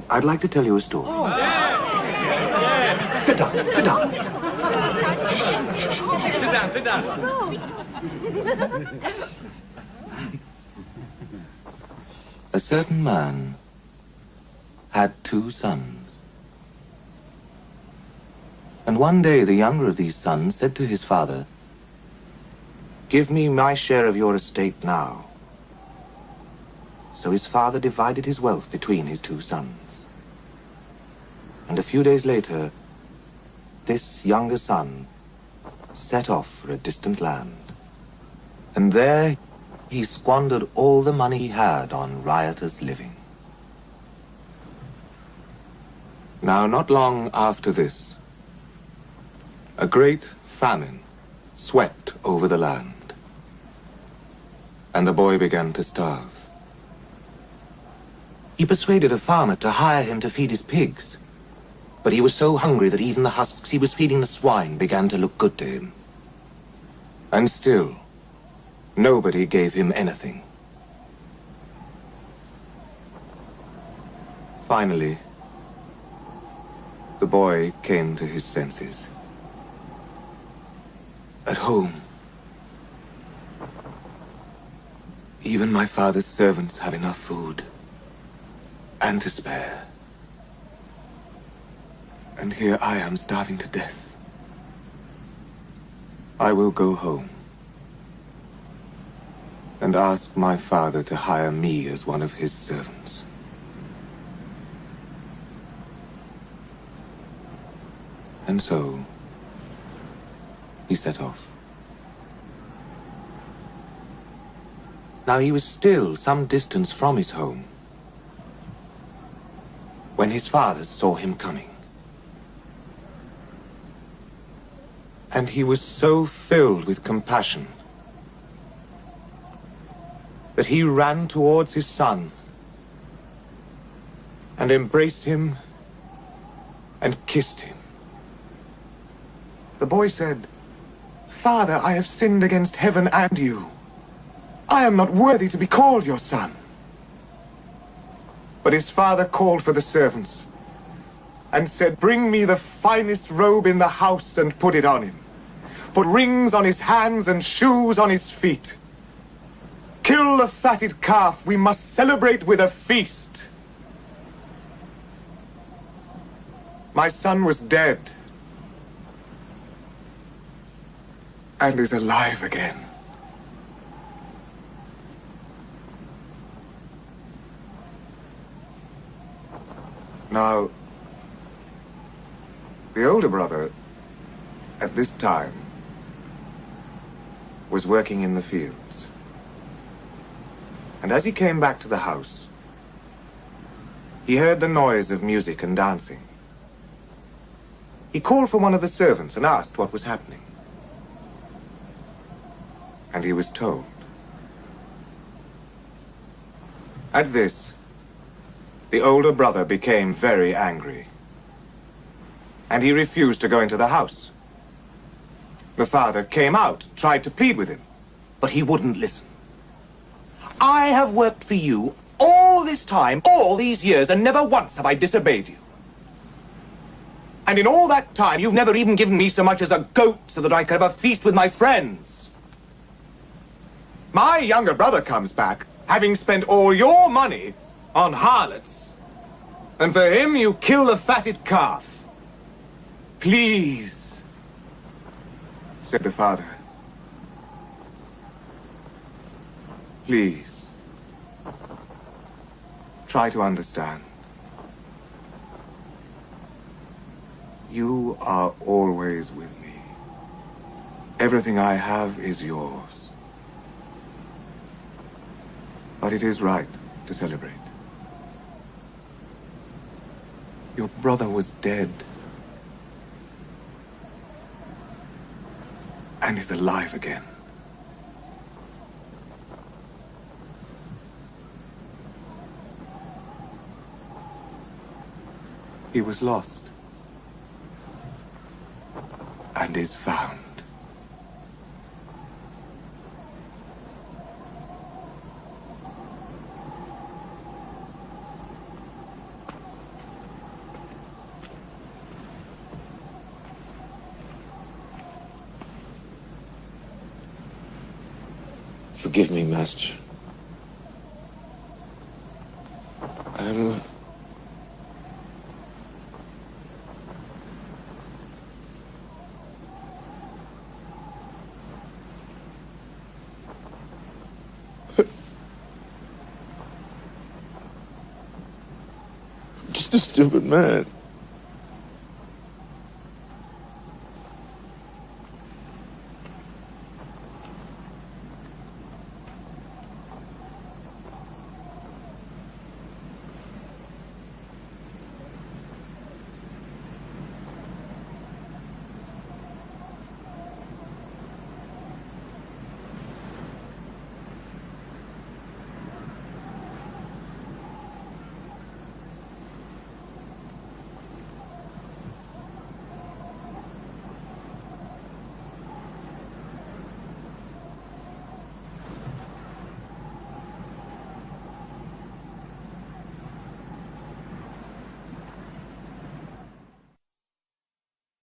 I'd like to tell you a story. Sit down, sit down. Sit down. A certain man had 2 sons. And one day the younger of these sons said to his father, "Give me my share of your estate now." So his father divided his wealth between his 2 sons. And a few days later, this younger son set off for a distant land. And there he squandered all the money he had on riotous living. Now, not long after this, a great famine swept over the land, and the boy began to starve. He persuaded a farmer to hire him to feed his pigs, but he was so hungry that even the husks he was feeding the swine began to look good to him. And still, nobody gave him anything. Finally, the boy came to his senses. At home, even my father's servants have enough food, and to spare. And here I am starving to death. I will go home and ask my father to hire me as one of his servants. And so, he set off. Now he was still some distance from his home when his father saw him coming. And he was so filled with compassion that he ran towards his son and embraced him and kissed him. The boy said, "Father, I have sinned against heaven and you. I am not worthy to be called your son." But his father called for the servants and said, "Bring me the finest robe in the house and put it on him. Put rings on his hands and shoes on his feet. Kill the fatted calf. We must celebrate with a feast." My son was dead and is alive again. Now, the older brother, at this time, was working in the fields. And as he came back to the house, he heard the noise of music and dancing. He called for one of the servants and asked what was happening. And he was told. At this, the older brother became very angry, and he refused to go into the house. The father came out, tried to plead with him, but he wouldn't listen. "I have worked for you all this time, all these years, and never once have I disobeyed you. And in all that time, you've never even given me so much as a goat so that I could have a feast with my friends. My younger brother comes back, having spent all your money on harlots, and for him you kill the fatted calf. Please," said the father, "please, try to understand. You are always with me. Everything I have is yours. But it is right to celebrate. Your brother was dead and is alive again. He was lost and is found." Forgive me, Master. I'm just a stupid man.